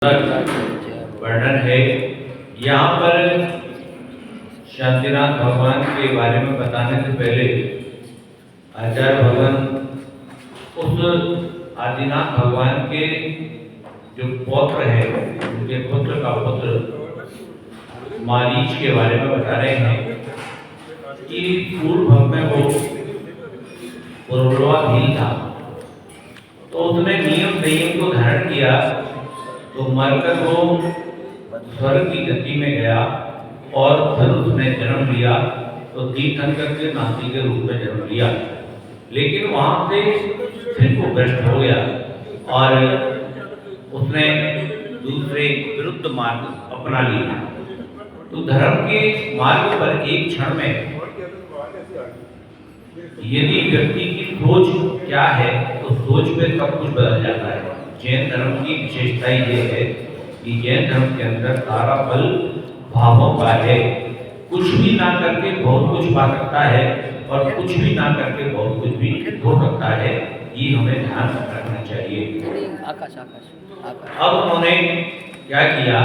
वर्णन है। यहाँ पर शांतिनाथ भगवान के बारे में बताने से पहले आचार्य भगवान उस आदिनाथ भगवान के जो पौत्र है, उनके पुत्र का पुत्र मारीच के बारे में बता रहे हैं कि पूर्व में वो पूर्वाधीन था, तो उसने नियम संयम को धारण किया, तो मरकर वो स्वर्ग की गति में गया और धनुष में जन्म लिया, तो तीर्थंकर के नाती के रूप में जन्म लिया। लेकिन वहां से फिर वो भ्रष्ट हो गया और उसने दूसरे विरुद्ध मार्ग अपना लिया। तो धर्म के मार्ग पर एक क्षण में यदि व्यक्ति की सोच क्या है, तो सोच पे सब कुछ बदल जाता है। जैन धर्म की विशेषता ये है कि जैन धर्म के अंदर सारा बल भावों का है। कुछ भी ना करके बहुत कुछ पा सकता है और कुछ भी ना करके बहुत कुछ भी हो सकता है। ये हमें ध्यान रखना चाहिए। अब उन्होंने क्या किया,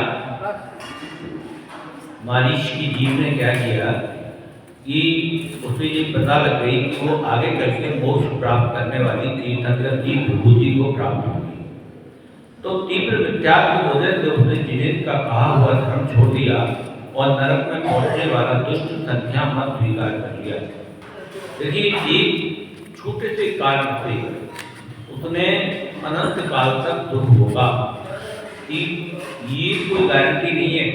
मारीच की जीव ने क्या किया कि उसे ये पता लग गई कि वो आगे करके मोक्ष प्राप्त करने वाली तीर्थंकर की विभूति को प्राप्त होगी। तो तीव्र वित्याग की वजह से उसने जिनेन्द्र का कहा हुआ धर्म छोड़ दिया और नरक में पहुंचने वाला दुष्ट संख्या मत स्वीकार कर लिया। देखिए, एक छोटे से काल से उसने अनंत काल तक दुख होगा। ये कोई गारंटी नहीं है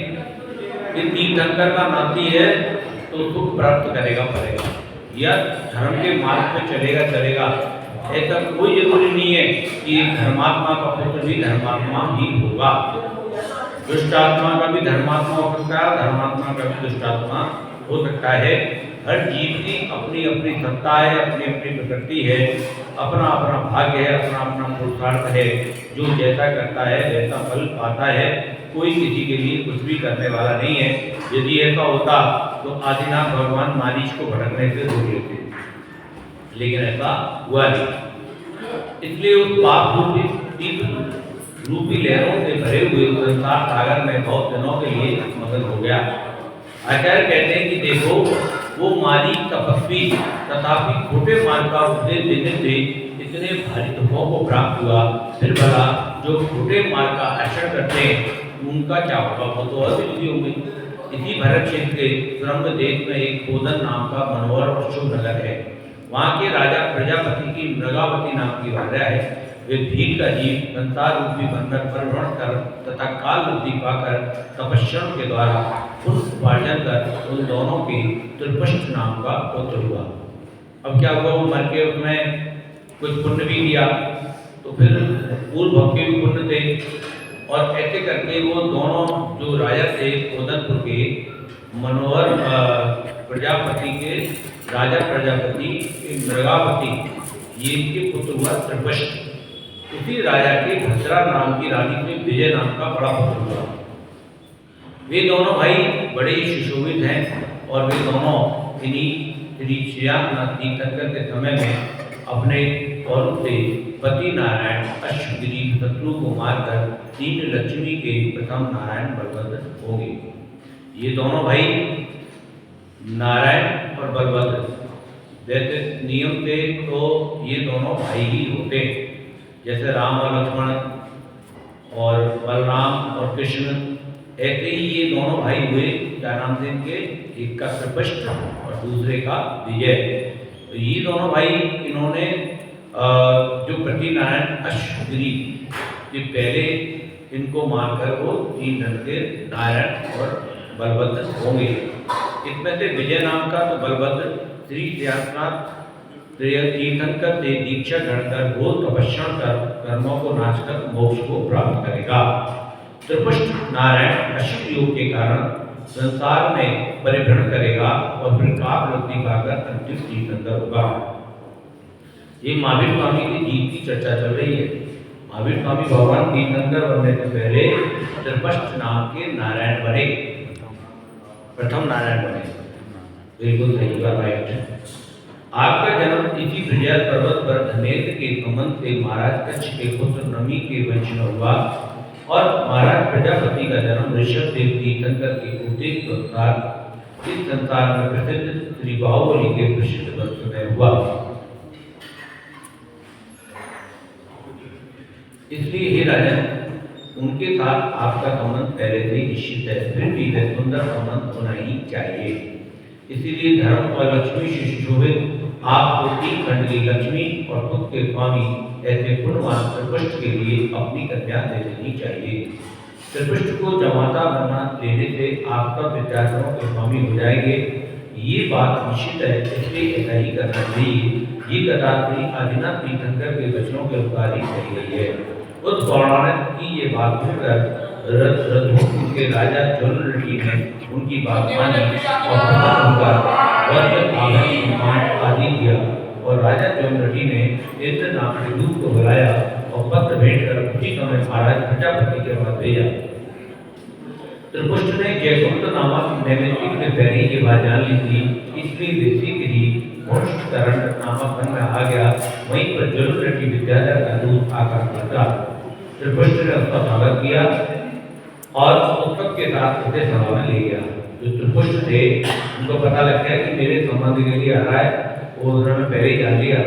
कि तीर्थंकर का नाती है तो सुख प्राप्त करेगा या धर्म के मार्ग में चलेगा। ऐसा कोई जरूरी नहीं है कि धर्मात्मा का पुत्र भी धर्मात्मा ही होगा। दुष्टात्मा का भी धर्मात्मा हो सकता है, धर्मात्मा का भी दुष्टात्मा हो सकता है। हर जीव की अपनी अपनी सत्ता है, अपनी अपनी प्रकृति है, अपना अपना भाग्य है, अपना अपना पुरुषार्थ है। जो जैसा करता है वैसा फल पाता है। कोई किसी के लिए कुछ भी करने वाला नहीं है। यदि ऐसा होता तो आदिनाथ भगवान मारीच को भटकने से रोक लेते, लेकिन ऐसा हुआ नहीं। इसलिए उस पाप रूपी लहरों से भरे हुए संसार सागर में बहुत दिनों के लिए मगन हो गया। आचार्य कहते हैं कि देखो, वो मारीच तपस्वी तथापि खोटे मार्ग का उपदेश देने से इतने भारी दुखों को प्राप्त हुआ। फिर भला जो खोटे मार्ग का आचरण करते हैं उनका क्या होगा? वो तो अद्वितीय होंगे। इसी भरत क्षेत्र के ब्रह्म देश में एक कोदन नाम का मनोहर और शुभ नगर है। वहाँ के राजा प्रजापति की मृगावती नाम की राजा है। वे भील का जीव संसार रूपी बंधन पर ऋण कर तथा काल बुद्धि पाकर तपस्या के द्वारा पुण्य उपार्जन कर उन दोनों के त्रिपष्ट नाम का पुत्र हुआ। अब क्या हुआ, वो मर के उसने कुछ पुण्य भी किया, तो फिर पूर्व भक्त के भी पुण्य थे, और ऐसे करके वो दोनों जो राजा थे कोदनपुर के मनोहर प्रजापति के राजा प्रजापति मृगावती, ये इनके पुत्र हुआ त्रिपष्ट। उसी राजा के भद्रा नाम की रानी से विजय नाम का बड़ा पुत्र हुआ। वे दोनों भाई बड़े ही सुशोभित हैं और वे दोनों इन्हीं श्री श्रीनाथ तीर्थंकर के समय में अपने और से पति नारायण अश्वगिरी शत्रु को मारकर तीन लक्ष्मी के प्रथम नारायण बलभद्र होंगे। ये दोनों भाई नारायण और बलभद्र जैसे नियम थे, तो ये दोनों भाई ही होते, जैसे राम और लक्ष्मण और बलराम और कृष्ण, ऐसे ही ये दोनों भाई हुए। क्या नाम थे इनके? एक का त्रिपष्ट और दूसरे का विजय। तो ये दोनों भाई, इन्होंने जो पति नारायण अश्वगिरी, ये पहले इनको मारकर वो तीन रंग के नारायण और बलभद्र होंगे। इसमें से विजय नाम का तो बलभद्र श्री श्रीनाथ तीर्थंकर से दीक्षा ग्रहण कर वो तपस्या कर कर्मों को नाश कर मोक्ष को प्राप्त करेगा। त्रिपष्ट नारायण अश्व योग के कारण संसार में परिभ्रमण करेगा और फिर काल वृद्धि पाकर अंतिम तीर्थंकर होगा। ये महावीर स्वामी की जीव की चर्चा चल रही है। महावीर स्वामी भगवान तीर्थंकर बनने से पहले त्रिपष्ट नाम के नारायण बने, प्रथम नारायण बने। बिल्कुल सही बात, राइट। आपका जन्म इसी विजय पर्वत पर धनेन्द्र के संबंध से महाराज कच्छ के पुत्र नमी के वंश में हुआ और महाराज प्रजापति का जन्म ऋषभ देव तीर्थंकर के उपदेश के अनुसार इस संसार में प्रसिद्ध श्री बाहुबली के प्रसिद्ध वंश में हुआ। इसलिए हे राजन, उनके साथ आपका संबंध पहले से ही निश्चित है, फिर भी वह सुंदर संबंध होना ही चाहिए। इसीलिए धर्म और लक्ष्मी से सुशोभित आपको 3 खंड की लक्ष्मी और खुद के स्वामी ऐसे गुणवान त्रिपुष्ट के लिए अपनी कन्या दे देनी चाहिए। त्रिपुष्ट को जमाता बनना देने से आप सब विद्यार्थियों के स्वामी हो जाएंगे। ये बात निश्चित है, इसलिए ऐसा ही करना चाहिए। ये कथा श्री आदिनाथ तीर्थंकर के वचनों के अनुसार ही कही गई है। उस पौराणिक की ये बात सुनकर रघुकुल के राजा ज्वलनऋषि ने उनकी बात मानी और प्रसन्न होकर वज्र आभूषण सम्मान आदि दिया। और राजा ज्वलनऋषि ने इंद्र नाम के दूत को बुलाया और पत्र भेंट कर उसी समय महाराज प्रजापति के पास भेजा। त्रिपुष्ट ने जयकुंड नामक नैमित्तिक से पहले ये बात जान ली थी, इसलिए बेसिकली वंशकरण नामक वन में आ गया। वहीं पर ज्वलनऋषि विद्याधर का दूत आकर पहुंचा। त्रिपुष्ट ने उसका स्वागत किया और उत्सव के साथ उसे सभा में ले गया। जो त्रिपुष्ट थे उनको पता लग गया कि मेरे संबंधी के लिए आ रहा है, वो उन्होंने पहले ही जान लिया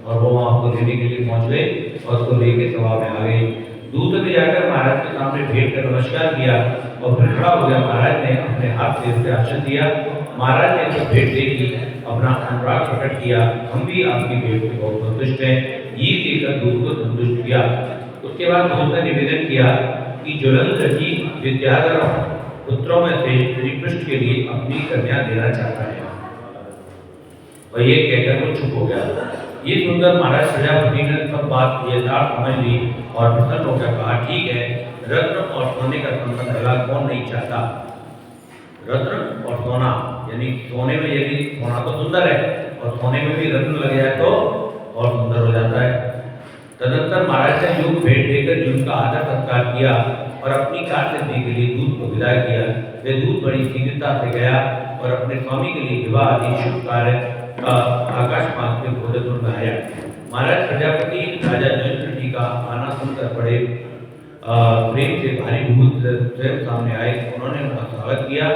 और वो वहाँ उसको लेने के लिए पहुँच गए और उसको लेके सभा में आ गए। दूत ने जाकर महाराज के सामने भेंट कर नमस्कार किया और फिर खड़ा हो गया। महाराज ने अपने हाथ से उसे आशीर्वाद दिया। महाराज ने तो भेंट देखी, अपना अनुराग प्रकट किया। हम भी आपकी भेंट से बहुत संतुष्ट हैं। ये देखकर दूत को संतुष्ट किया। उसके बाद दूत ने निवेदन किया कि ज्वलनऋषि विद्याधर पुत्रों में से श्रीकृष्ण के लिए अपनी कन्या देना चाहता है। और ये कहकर वो चुप हो गया। ये सुनकर महाराज प्रजापति ने सब बात यथार्थ समझ ली और प्रसन्न होकर कहा, ठीक है, रत्न और सोने का संबंध भला कौन नहीं चाहता। रत्न और सोना यानी सोने में यदि सोना तो सुंदर है और सोने में भी रत्न लग जाए तो और सुंदर हो जाता है। तदनंतर महाराज ने योग भेंट देकर उनका आदर सत्कार किया और अपनी कार्य सिद्धि के लिए दूत को विदा किया। वे दूत बड़ी शीघ्रता से गया और अपने स्वामी के लिए विवाह आदि शुभ कार्य आकाश मार्ग के भोजपुर में आया। महाराज प्रजापति राजा ज्वलनऋषि का आना सुनकर बड़े प्रेम से भारी भूत स्वयं सामने आए। उन्होंने उनका स्वागत किया।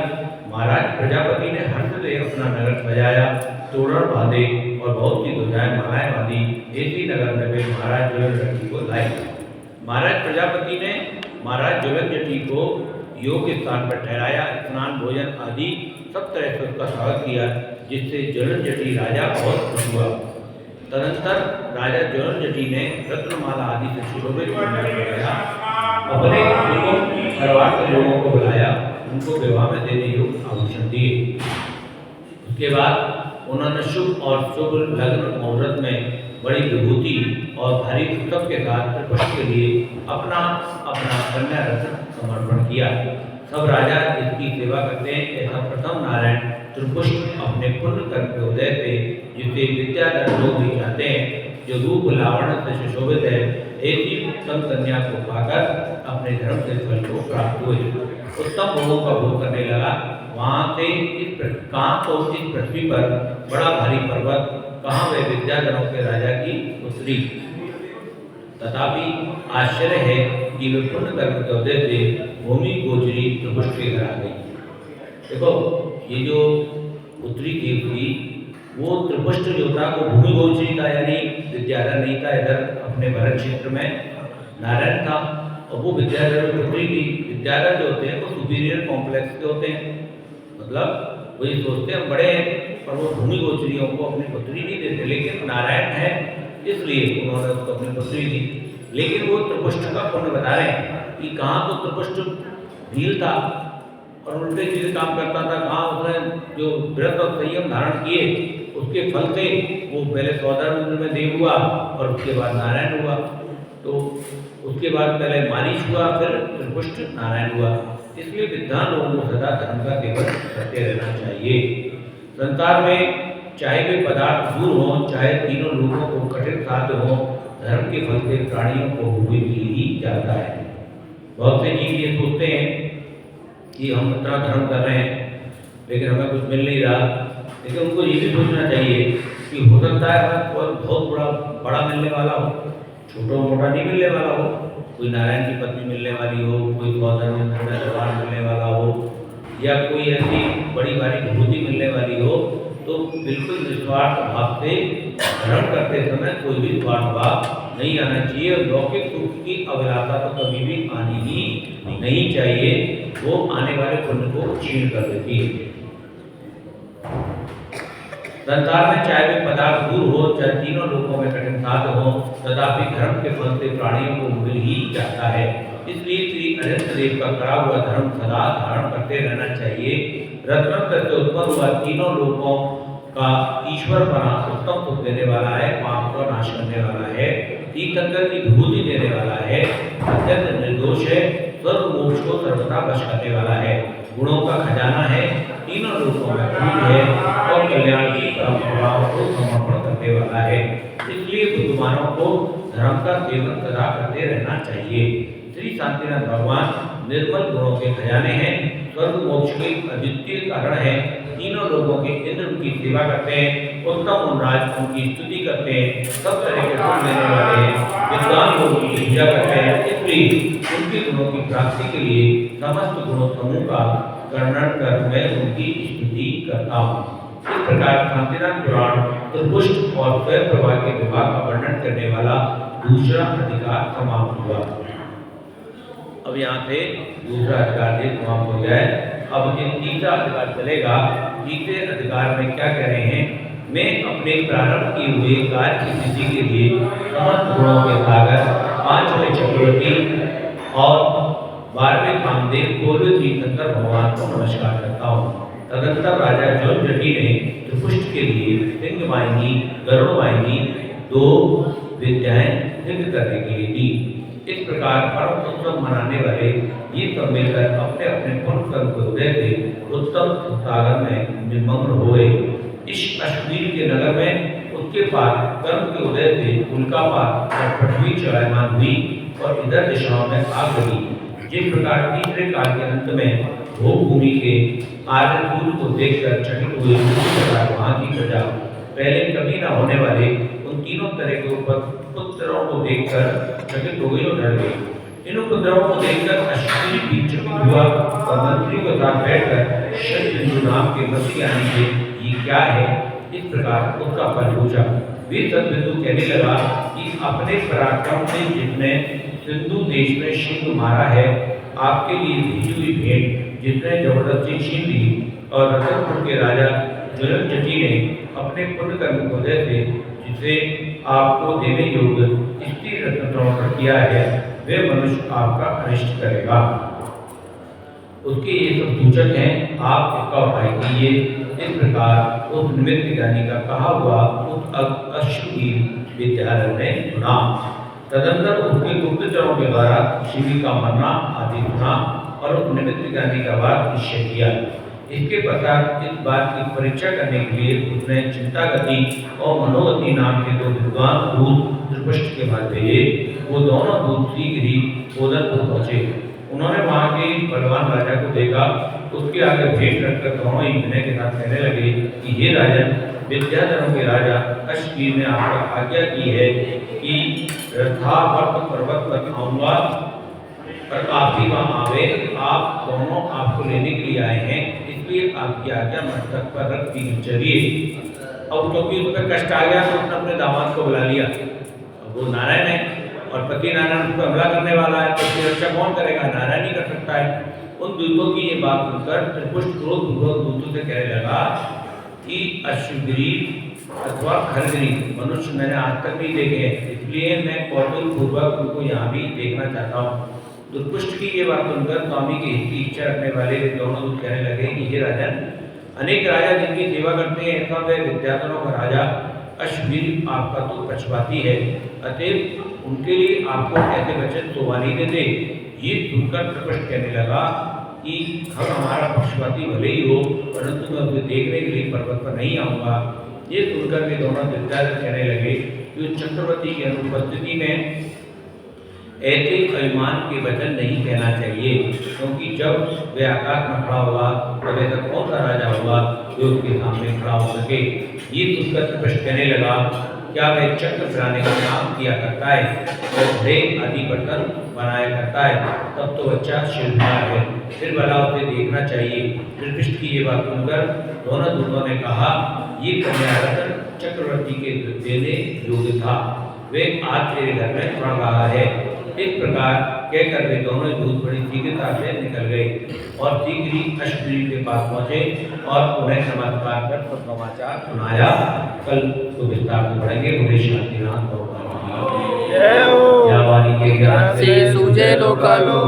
महाराज प्रजापति ने हर्ष से अपना नगर सजाया, तोरण बांधे और बहुत सी ध्वजाएं मालाएं बांधी। ऐसी नगर में वे महाराज ज्वलनऋषि को लाए। महाराज प्रजापति ने महाराज ज्वलनऋषि को योग्य स्थान पर ठहराया, स्नान भोजन आदि सब तरह से उसका स्वागत किया, जिससे ज्वलनऋषि राजा बहुत खुश हुआ। तदनंतर राजा ज्वलनऋषि ने रत्नमाला आदि से सुशोभित अपने परिवार के लोगों को बुलाया, उनको विवाह में देने योग्य आभूषण दिए। उसके बाद उन्होंने शुभ और शुभ लग्न मुहूर्त में बड़ी विभूति और भारी उत्सव के साथ त्रिपुष्ट के लिए अपना अपना कन्या रत्न समर्पण किया। सब राजा इसकी सेवा करते हैं। ऐसा प्रथम नारायण त्रिपुष्ट अपने पुण्य कर्म के उदय से, जिसे विद्याधर लोग भी चाहते हैं, जो रूप लावण्य से सुशोभित है, ऐसी उत्तम कन्या को पाकर अपने धर्म के फल को प्राप्त हुए। उत्तम भोगों का भोग करने लगा। वहाँ से कहाँ तो इस पृथ्वी पर बड़ा भारी पर्वत, कहाँ वे विद्याधरों के राजा की पुत्री। तथापि आश्चर्य है कि वे पुण्य कर्म के उदय से भूमि गोचरी त्रिपुष्ट के घर आ गई। देखो, ये जो पुत्री देव थी वो त्रिपुष्ट जो था वो भूमि गोचरी था, यानी विद्याधर नहीं था। इधर अपने भरत क्षेत्र में नारायण था और वो विद्याधर पुत्री थी। विद्याधर जो होते हैं वो सुपीरियर कॉम्प्लेक्स के होते हैं, मतलब वो ये सोचते हैं बड़े हैं, पर वो भूमि गोचरियों को अपनी पुत्री नहीं देते। लेकिन नारायण है इसलिए उन्होंने उसको अपनी पुत्री दी। लेकिन वो त्रिपुष्ट का पुण्य बता रहे हैं कि कहाँ तो त्रिपुष्ट भील था और उल्टे सीधे काम करता था, कहाँ उसने जो व्रत और संयम धारण किए उसके फल से वो पहले सौदामित्र में देव हुआ और उसके बाद नारायण हुआ। तो उसके बाद पहले मारीच हुआ, फिर त्रिपुष्ट नारायण हुआ। इसलिए विद्वान लोगों को सदा धर्म का सेवन करते रहना चाहिए। संसार में चाहे वे पदार्थ दूर हों, चाहे तीनों लोगों को कठिन साध्य हो, धर्म के फल से प्राणियों को हुई मिल ही जाता है। बहुत से जीव ये सोचते हैं कि हम इतना धर्म कर रहे हैं लेकिन हमें कुछ मिल नहीं रहा। लेकिन उनको ये भी सोचना चाहिए कि हो सकता है हमें बहुत बड़ा मिलने वाला हो, छोटा मोटा नहीं मिलने वाला हो। कोई नारायण की पत्नी मिलने वाली हो, कोई गौतम दरबार मिलने वाला हो, या कोई ऐसी बड़ी भारी विभूति मिलने वाली हो, तो बिल्कुल निस्वार्थ भाव से धर्म करते समय कोई भी स्वार्थ भाव नहीं आना चाहिए। और लौकिक सुख की अभिलाषा तो कभी भी आनी ही नहीं चाहिए, वो आने वाले पुण्य को क्षीण कर देती है। संसार में चाहे वे पदार्थ दूर हो, चाहे तीनों लोकों में कठिन साध हो, तथापि धर्म के फल से प्राणियों को मिल ही जाता है। इसलिए श्री अनंत देव का करा हुआ धर्म सदा धारण करते रहना चाहिए। रत्न से उत्पन्न हुआ तीनों लोकों का ईश्वर बना उत्तम सुख देने वाला है, पाप को नाश करने वाला है, तीर्थंकर की विभूति देने वाला है, अत्यंत निर्दोष है, स्वर्ग मोक्ष को सर्वथा वश करने वाला है, गुणों का खजाना है, तीनों लोकों में पूज्य है और कल्याण की परंपराओं को समर्पण करने वाला है। इसलिए बुद्धमानों को धर्म का सेवन सदा करते रहना चाहिए। श्री शांतिनाथ भगवान निर्मल गुणों के खजाने हैं, स्वर्ग मोक्ष के अद्वितीय कारण है, तीनों लोगों के इंद्र उनकी सेवा करते हैं, उत्तम उनराज उनकी स्तुति करते हैं, सब तरह के सुख देने वाले हैं, विद्वान लोग उनकी पूजा करते हैं। इसलिए उनके गुणों की प्राप्ति के लिए समस्त गुणों समूह का वर्णन कर मैं उनकी स्तुति करता हूँ। इस प्रकार शांतिनाथ पुराण त्रिपुष्ट और स्वयं प्रभा के विभाग का वर्णन करने वाला दूसरा अधिकार समाप्त हुआ। अब यहाँ से दूसरा अधिकार समाप्त हो जाए। अब ये तीसरा अधिकार चलेगा। तीसरे अधिकार में क्या कह रहे हैं? मैं अपने प्रारंभ किए हुए कार्य की सिद्धि के लिए समस्त गुणों के सागर, पांचवें चक्रवर्ती और 12वें कामदेव पूर्व तीर्थंकर भगवान को नमस्कार करता हूँ। तदंतर राजा जौनजटी ने त्रिपुष्ट के लिए सिंहवाहिनी, गरुड़वाहिनी 2 विद्याएं सिद्ध करने के लिए दी। इस प्रकार परम उत्सव मनाने वाले ये सब मिलकर अपने अपने पुण्य कर्म के उदय से उत्तम सागर में निमग्न हुए। इस अश्वीर के नगर में उसके बाद कर्म के उदय से उल्कापात और पृथ्वी चलायमान हुई और इधर दिशाओं में आग लगी। जिस प्रकार तीसरे काल के अंत में भोग भूमि के आर्य सूर्य को देखकर चकित हुए, उसी प्रकार वहाँ की प्रजा पहले कभी न होने वाले उन तीनों तरह के उपद्रवों को देखकर चकित हो गई और डर गई। इन उपद्रवों को देखकर अश्विनी भी चकित हुआ और मंत्रियों के साथ बैठकर शतबिंदु नाम के मंत्री आने से ये क्या है, इस प्रकार उसका फल पूछा। वे शतबिंदु कहने लगा कि अपने पराक्रम से जिसने सिंधु देश में सिंह मारा है, आपके लिए भेजी हुई भेंट जिसने जबरदस्ती छीन ली, और रतनपुर के राजा जौनजटी ने अपने पुण्य कर्म को जैसे जिसे आपको देने योग्य स्त्री रत्न समर्पण किया है, वे मनुष्य आपका अनिष्ट करेगा। उसके ये सब सूचक हैं, आप इसका उपाय कीजिए। इस प्रकार उस निमित्त ज्ञानी का कहा हुआ उस अश्ववीर विद्याधर ने सुना। तदंतर उसके गुप्तचरों के द्वारा शिवी का मरना आदि सुना और उस निमित्त ज्ञानी का बात निश्चय किया। इसके पश्चात इस बात की परीक्षा करने के लिए उसने चिंतागति और मनोगति नाम के 2 विद्वान दूत त्रिपुष्ट के पास भेजे। वो दोनों दूत शीघ्र ही उदयपुर पहुंचे। उन्होंने वहां के बलवान राजा को देखा। उसके आगे भेंट रखकर दोनों ही विनय के साथ कहने लगे कि हे राजन, विद्याधरों के राजा अश्वीर ने आपको आज्ञा की है कि रथावर्त पर्वत पर आऊंगा और आप भी वहाँ आवे। आप दोनों आपको लेने के लिए आए हैं, इसलिए आपकी आज्ञा मस्तक पर रख दी चलिए। अब क्योंकि उस पर कष्ट आ गया तो उसने अपने दामाद को बुला लिया। अब वो नारायण है और पति नारायण उस पर हमला करने वाला है, तो उसकी रक्षा कौन करेगा? नारायण ही कर सकता है। उन दूतों की ये बात सुनकर त्रिपुष्ट क्रोधपूर्वक दूतों से कहने लगा कि अश्वग्रीव अथवा खरग्रीव मनुष्य मैंने आज तक नहीं देखे हैं, इसलिए मैं कौतूहलपूर्वक उनको यहाँ भी देखना चाहता हूँ। दुष्पुष्ट की ये बात सुनकर स्वामी की हित की इच्छा रखने वाले वे दोनों दूत कहने लगे कि हे राजन, अनेक राजा जिनकी सेवा करते हैं, ऐसा वह विद्याधरों का राजा अश्वीर आपका तो पक्षपाती है, अतएव उनके लिए आपको ऐसे वचन शोभा नहीं देते। ये सुनकर त्रिपुष्ट कहने लगा कि हम हमारा पक्षपाती भले ही हो, परंतु मैं उसे देखने के लिए पर्वत पर नहीं आऊँगा। ये सुनकर वे दोनों विद्याधर कहने लगे कि चक्रवर्ती की अनुपस्थिति में ऐसे अभिमान के वचन नहीं कहना चाहिए, क्योंकि जब वे आकाश में खड़ा होगा तब ऐसा कौन सा राजा होगा जो उसके सामने खड़ा हो सके। ये सुनकर त्रिपुष्ट कहने लगा, क्या वह चक्र फिराने का काम किया करता है और घड़े आदि बर्तन बनाया करता है तब तो बच्चा शिल्पकार है, फिर भला उसे देखना चाहिए। फिर कृष्ण की ये बात सुनकर दोनों दूतों ने कहा, ये कन्यारत्न चक्रवर्ती के देने योग्य था, वे आज तेरे घर में पड़ रहा है। इस प्रकार कहकर वे दोनों दूत बड़ी शीघ्रता से निकल गए और शीघ्र ही अश्विनी के पास पहुंचे और उन्हें नमस्कार कर सब समाचार सुनाया। कल को विस्तार से पढ़ेंगे। मुझे शांतिनाथ जय हो। के ज्ञान से सूझे लोकालो।